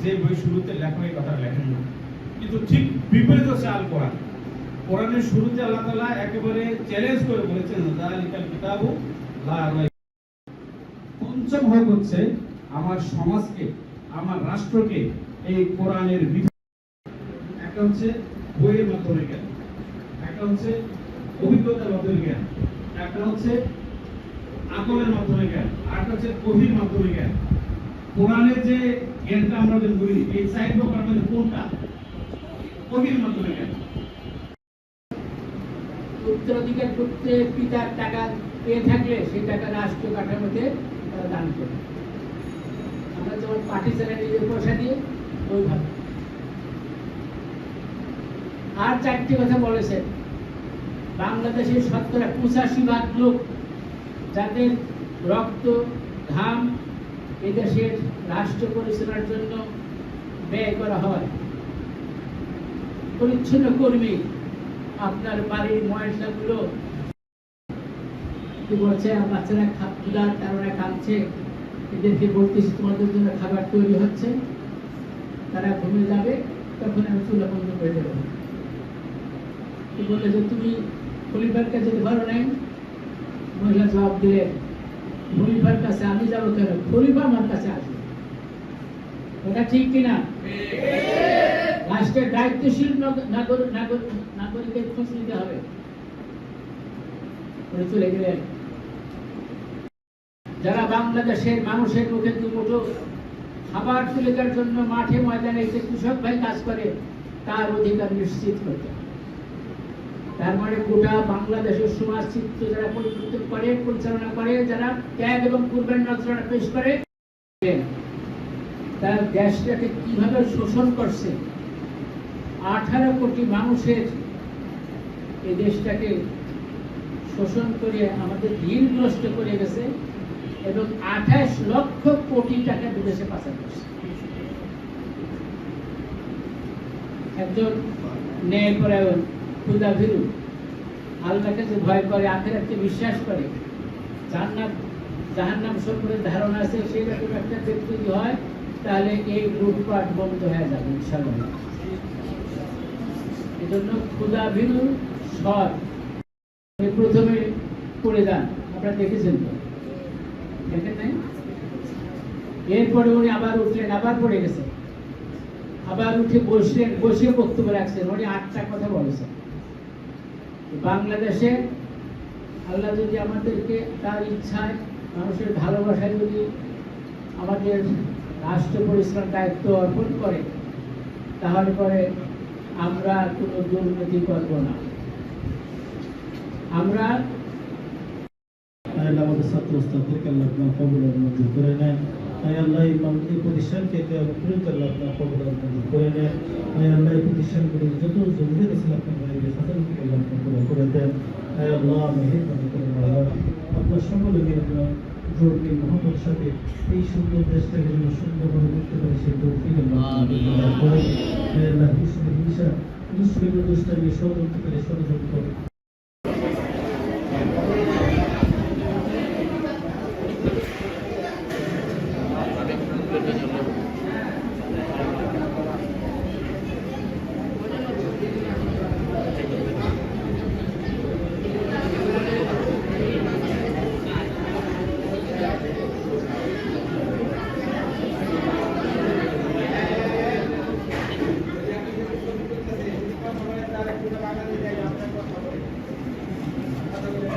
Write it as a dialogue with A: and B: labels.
A: যে বই শুরুতে লেখক এই কথা লেখেন না, কিন্তু ঠিক বিপরীত হচ্ছে আল কোরআন। কোরআনের শুরুতে আল্লাহ তাআলা একেবারে চ্যালেঞ্জ করে বলেছেন যালিকাল কিতাবু লা রাইব। পঞ্চম ভাগ হচ্ছে আমার সমাজকে, আমার রাষ্ট্রকে এই কোরআনের বিধান, একটা হচ্ছে বইয়ের মাধ্যমে জ্ঞান, একটা হচ্ছে অভিজ্ঞতার মাধ্যমে জ্ঞান, একটা হচ্ছে আকলের মাধ্যমে জ্ঞান, আর একটা হচ্ছে গভীর মাধ্যমে জ্ঞান। কোরআনের যে জ্ঞানটা আমরা যে বলি, এই চার প্রকার মধ্যে কোনটা? গভীর মাধ্যমে জ্ঞান।
B: উত্তরাধিকার সূত্রে পিতার টাকা পেয়ে থাকলে সেই টাকা রাষ্ট্র কাঠামোতে তারা দান করে। আমরা যেমন পার্টি চালাই নিজের পয়সা দিয়ে ওইভাবে। আর চারটি কথা বলেছেন, বাংলাদেশের 85% লোক যাদের রক্ত ঘাম এদেশের রাষ্ট্র পরিচালনার জন্য ব্যয় করা হয়। পরিচ্ছন্ন কর্মী, আপনার বাড়ির ময়লাগুলো কি বলছে, বাচ্চারা ক্ষুধার তারা কাঁদছে, এদেরকে বলতেছি তোমাদের জন্য খাবার তৈরি হচ্ছে, তারা ঘুমিয়ে যাবে, তখন আমি চুলা বন্ধ করে দেবো। কি বলে যে তুমি খলিফার কাছে যেতে পারো নাই? মহিলা জবাব দিলেন, খলিফার কাছে আমি যাবো কেন, খলিফা আমার কাছে আসবে। এটা ঠিক কিনা? রাষ্ট্রের দায়িত্বশীল নাগরিকের খোঁজ নিতে হবে। চলে গেলেন। যারা বাংলাদেশের মানুষের মুখে দুমুঠো খাবার তুলে দেওয়ার জন্য মাঠে ময়দানে যে কৃষক ভাই কাজ করে, তার অধিকার নিশ্চিত করতে হবে। তার মানে গোটা বাংলাদেশের সমাজ চিত্র যারা পরিবর্তন করে, পরিচালনা করে, যারা ত্যাগ এবং পূর্বের নজরানা পেশ করে, তার দেশটাকে কিভাবে শোষণ করছে। 18 কোটি মানুষের এই দেশটাকে শোষণ করে আমাদের ঋণগ্রস্ত করে গেছে এবং 28 লক্ষ কোটি টাকা বিদেশে পাচার করছে। একজন ন্যায়পরায়ণ, ক্ষুধাভীরু, আল্লাহকে যে ভয় করে, আখিরাতকে বিশ্বাস করে, জান্নাত জাহান্নাম সম্পর্কে ধারণা আছে, সেরকম একটা ব্যক্তি যদি হয়, তাহলে এই লুটপাট বন্ধ হয়ে যাবে ইনশাআল্লাহ। এজন্য ক্ষুধাভীরু সৎ প্রথমে পড়ে যান, আপনারা দেখেছেন তো, দেখেন নাই? এরপরে উনি আবার উঠলেন, আবার পড়ে গেছেন, আবার উঠে বসলেন, বসে বক্তব্য রাখছেন। উনি 8টা কথা বলেছেন। বাংলাদেশে আল্লাহ যদি আমাদেরকে তার ইচ্ছায়, মানুষের ভালোবাসায় যদি আমাদের রাষ্ট্র পরিচালনার দায়িত্ব অর্পণ করে, তাহলে পরে আমরা কোনো দুর্নীতি করব না। আমরা
C: আমাদের ছাত্র ছাত্রীদেরকে আল্লাহ আপনার কবুল আর মঞ্জুর করে নেন। আল্লাহ এই প্রতিষ্ঠানকে আল্লাহ আপনার কবুল আর মঞ্জুর করে নেন। আল্লাহ এই প্রতিষ্ঠানগুলির যত জরুরি ছিল আপনার ফাসালকে আল্লাহ আপনার পুরো করে দেন। আল্লাহ মেহেরবানি করে আপনার সকলে মিলে জোরকে মহব্বত সাথে এই সুন্দর দেশটাকে যেন সুন্দরভাবে করতে পারে সেই তৌফিক আল্লাহ করেন। আল্লাহ হিংসা মুসলিম দুষ্টামি ষড়যন্ত্র করে ষড়যন্ত্র
A: বাংলাদেশ